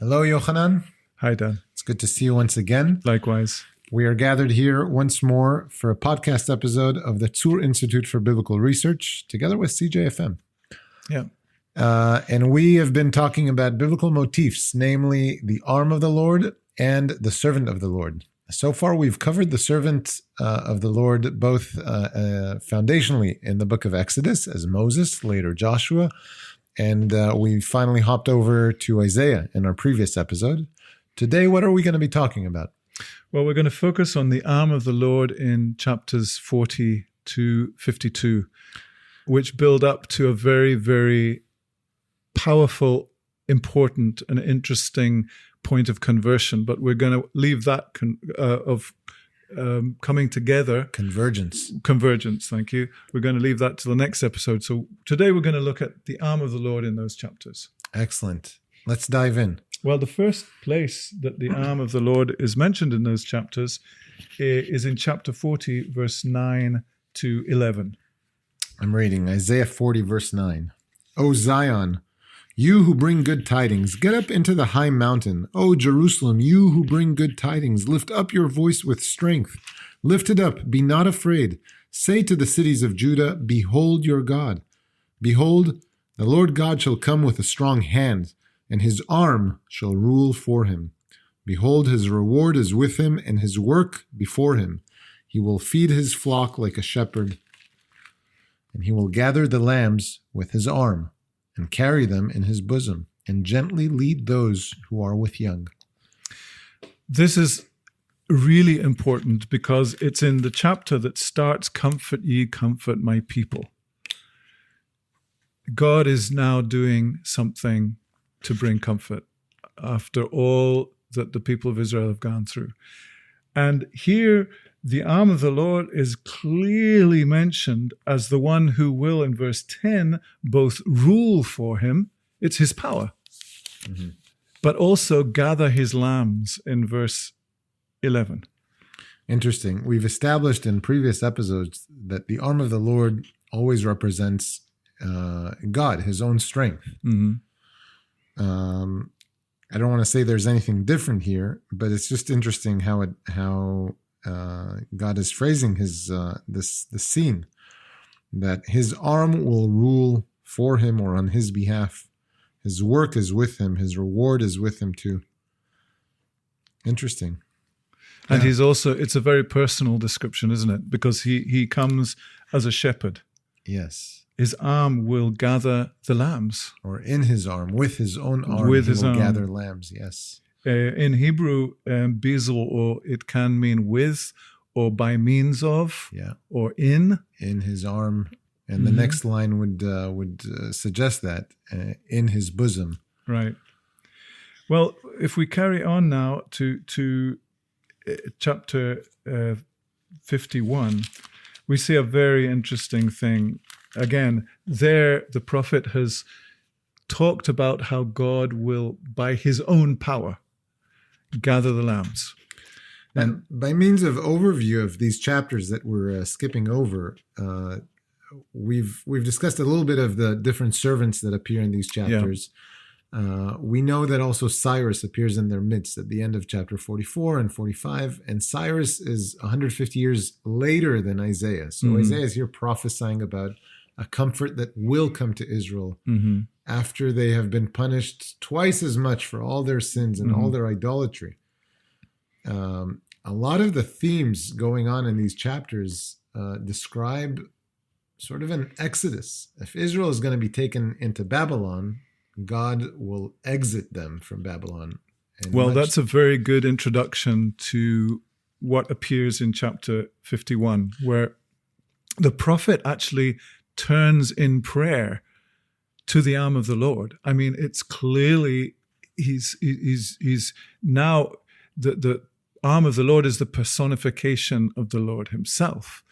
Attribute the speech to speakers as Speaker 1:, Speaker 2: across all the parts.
Speaker 1: Hello, Yohanan.
Speaker 2: Hi, Dan.
Speaker 1: It's good to see you once again.
Speaker 2: Likewise.
Speaker 1: We are gathered here once more for a podcast episode of the Tzur Institute for Biblical Research, together with CJFM.
Speaker 2: Yeah.
Speaker 1: And we have been talking about biblical motifs, namely the arm of the Lord and the servant of the Lord. So far, we've covered the servant of the Lord both foundationally in the book of Exodus as Moses, later Joshua, and we finally hopped over to Isaiah in our previous episode. Today, what are we going to be talking about?
Speaker 2: Well, we're going to focus on the arm of the Lord in chapters 40 to 52, which build up to a very, very powerful, important, and interesting point of conversion. But we're going to leave that coming together.
Speaker 1: Convergence,
Speaker 2: thank you. We're going to leave that to the next episode. So today we're going to look at the arm of the Lord in those chapters.
Speaker 1: Excellent. Let's dive in.
Speaker 2: Well, the first place that the arm of the Lord is mentioned in those chapters is in chapter 40, verse 9 to 11.
Speaker 1: I'm reading Isaiah 40, verse 9. O Zion, you who bring good tidings, get up into the high mountain. O Jerusalem, you who bring good tidings, lift up your voice with strength. Lift it up, be not afraid. Say to the cities of Judah, behold your God. Behold, the Lord God shall come with a strong hand, and his arm shall rule for him. Behold, his reward is with him, and his work before him. He will feed his flock like a shepherd, and he will gather the lambs with his arm, and carry them in his bosom, and gently lead those who are with young.
Speaker 2: This is really important because it's in the chapter that starts, comfort ye, comfort my people. God is now doing something to bring comfort after all that the people of Israel have gone through. And here, the arm of the Lord is clearly mentioned as the one who will, in verse 10, both rule for him, it's his power, but also gather his lambs in verse 11.
Speaker 1: Interesting. We've established in previous episodes that the arm of the Lord always represents God, his own strength.
Speaker 2: Mm-hmm.
Speaker 1: I don't want to say there's anything different here, but it's just interesting how God is phrasing the scene, that his arm will rule for him or on his behalf. His work is with him. His reward is with him too. Interesting.
Speaker 2: And he's also, it's a very personal description, isn't it? Because he comes as a shepherd.
Speaker 1: Yes.
Speaker 2: His arm will gather the lambs.
Speaker 1: Or in his arm, with his own arm,
Speaker 2: with
Speaker 1: he
Speaker 2: his
Speaker 1: will
Speaker 2: arm.
Speaker 1: gather lambs, yes.
Speaker 2: In Hebrew, bizel, or it can mean with, or by means of, or in.
Speaker 1: In his arm. And the next line would suggest that, in his bosom.
Speaker 2: Right. Well, if we carry on now to chapter 51, we see a very interesting thing. Again, there the prophet has talked about how God will, by his own power, gather the lambs.
Speaker 1: And by means of overview of these chapters that we're skipping over, we've discussed a little bit of the different servants that appear in these chapters. We know that also Cyrus appears in their midst at the end of chapter 44 and 45, and Cyrus is 150 years later than Isaiah. So Isaiah is here prophesying about a comfort that will come to Israel after they have been punished twice as much for all their sins and all their idolatry. A lot of the themes going on in these chapters describe sort of an exodus. If Israel is going to be taken into Babylon, God will exit them from Babylon.
Speaker 2: Well, that's a very good introduction to what appears in chapter 51, where the prophet actually turns in prayer to the arm of the Lord. I mean, it's clearly he's now the arm of the Lord is the personification of the Lord himself.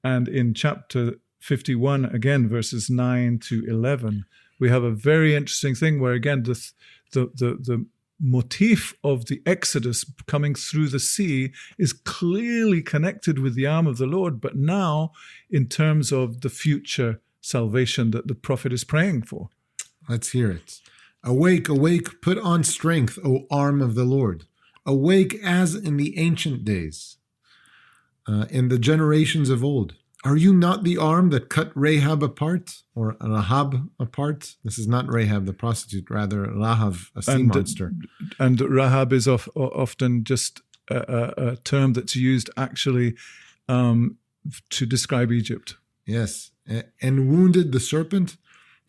Speaker 2: And in chapter 51, again, verses 9 to 11, we have a very interesting thing where, again, the motif of the Exodus coming through the sea is clearly connected with the arm of the Lord, but now in terms of the future salvation that the prophet is praying for.
Speaker 1: Let's hear it. Awake, awake, put on strength, O arm of the Lord. Awake as in the ancient days, in the generations of old. Are you not the arm that cut Rahab apart, or Rahab apart? This is not Rahab the prostitute, rather Rahav, a sea monster.
Speaker 2: And Rahab is often just a term that's used actually to describe Egypt.
Speaker 1: Yes. And wounded the serpent?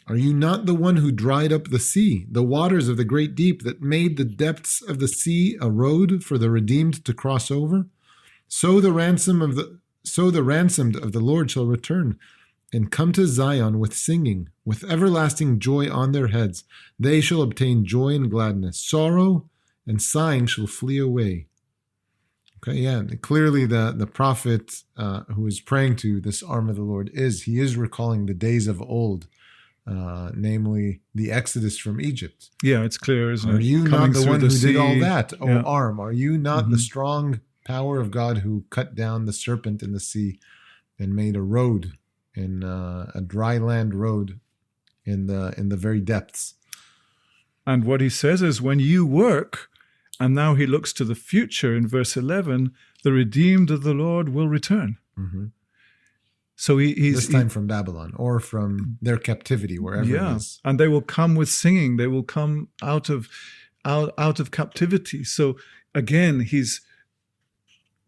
Speaker 1: Are you not the one who dried up the sea, the waters of the great deep, that made the depths of the sea a road for the redeemed to cross over? So the ransomed of the Lord shall return and come to Zion with singing, with everlasting joy on their heads. They shall obtain joy and gladness. Sorrow and sighing shall flee away. Okay, yeah, clearly the prophet who is praying to this arm of the Lord he is recalling the days of old, namely the Exodus from Egypt.
Speaker 2: Yeah, it's clear, isn't it?
Speaker 1: Are you not the one who did all that, O
Speaker 2: Yeah.
Speaker 1: arm? Are you not the strong power of God who cut down the serpent in the sea and made a road, in a dry land road in the very depths?
Speaker 2: And what he says is, when you work, and now he looks to the future in verse 11, the redeemed of the Lord will return.
Speaker 1: Mm-hmm.
Speaker 2: So he's
Speaker 1: this time from Babylon or from their captivity, wherever it is.
Speaker 2: And they will come with singing. They will come out of captivity. So again, he's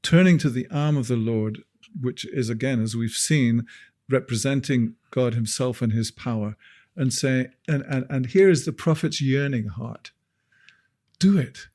Speaker 2: turning to the arm of the Lord, which is, again, as we've seen, representing God himself and his power, and say, and here is the prophet's yearning heart. Do it.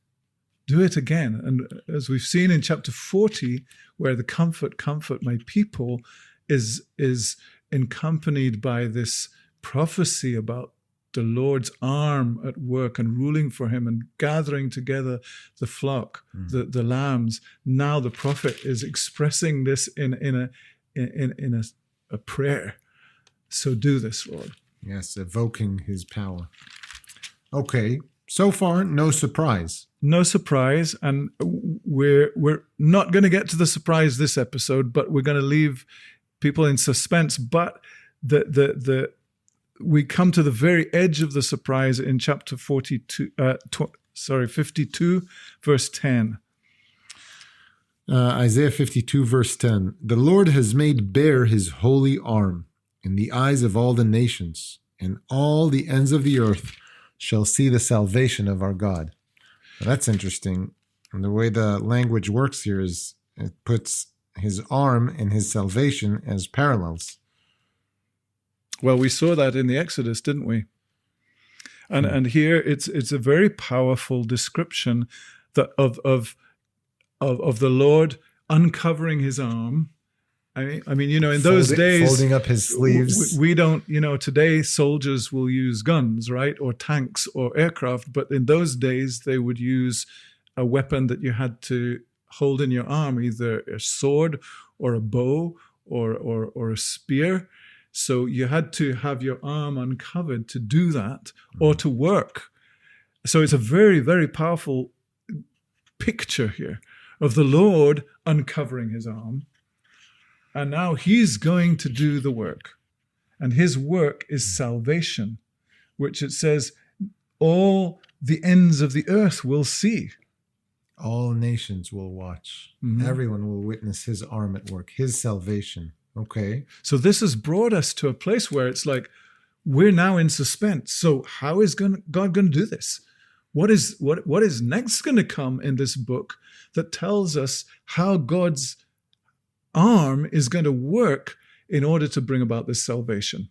Speaker 2: Do it again. And as we've seen in chapter 40, where the comfort my people is accompanied by this prophecy about the Lord's arm at work and ruling for him and gathering together the flock, the lambs. Now the prophet is expressing this in a prayer. So do this, Lord.
Speaker 1: Yes, evoking his power. Okay, so far, no surprise.
Speaker 2: No surprise, and we're not going to get to the surprise this episode, but we're going to leave people in suspense. But we come to the very edge of the surprise in chapter 52, 52, verse 10.
Speaker 1: Isaiah 52, verse 10. The Lord has made bare his holy arm in the eyes of all the nations, and all the ends of the earth shall see the salvation of our God. Now, that's interesting. And the way the language works here is it puts his arm and his salvation as parallels.
Speaker 2: Well, we saw that in the Exodus, didn't we? And here it's a very powerful description that of the Lord uncovering his arm. I mean, in those days,
Speaker 1: folding up his sleeves.
Speaker 2: We don't, today soldiers will use guns, right, or tanks or aircraft, but in those days they would use a weapon that you had to hold in your arm, either a sword or a bow or a spear. So you had to have your arm uncovered to do that or to work. So it's a very, very powerful picture here of the Lord uncovering his arm. And now he's going to do the work. And his work is salvation, which it says all the ends of the earth will see.
Speaker 1: All nations will watch. Mm-hmm. Everyone will witness his arm at work, his salvation. Okay.
Speaker 2: So this has brought us to a place where it's like, we're now in suspense. So how is God going to do this? What is next going to come in this book that tells us how God's arm is going to work in order to bring about this salvation?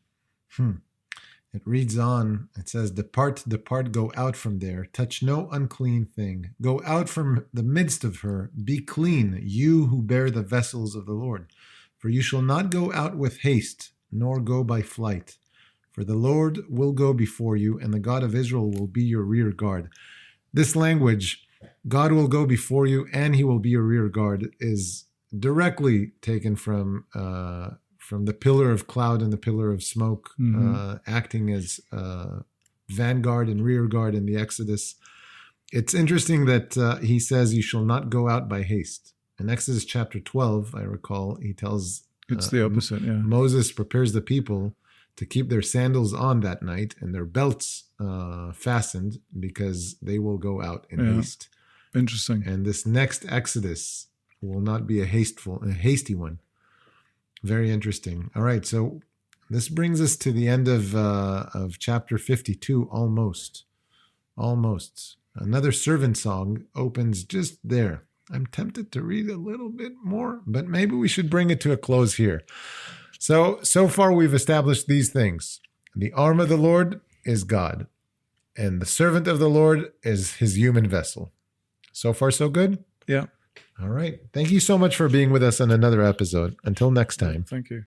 Speaker 1: It reads on. It says, depart, go out from there. Touch no unclean thing. Go out from the midst of her. Be clean, you who bear the vessels of the Lord. For you shall not go out with haste, nor go by flight. For the Lord will go before you, and the God of Israel will be your rear guard. This language, God will go before you, and he will be your rear guard, is directly taken from the pillar of cloud and the pillar of smoke, acting as vanguard and rear guard in the Exodus. It's interesting that he says you shall not go out by haste. In Exodus chapter 12, I recall, he tells
Speaker 2: it's the opposite. Yeah,
Speaker 1: Moses prepares the people to keep their sandals on that night and their belts fastened, because they will go out in haste.
Speaker 2: Interesting.
Speaker 1: And this next Exodus will not be a hasty one. Very interesting. All right, so this brings us to the end of chapter 52, almost. Another servant song opens just there. I'm tempted to read a little bit more, but maybe we should bring it to a close here. So far we've established these things. The arm of the Lord is God, and the servant of the Lord is his human vessel. So far, so good?
Speaker 2: Yeah.
Speaker 1: All right. Thank you so much for being with us on another episode. Until next time.
Speaker 2: Thank you.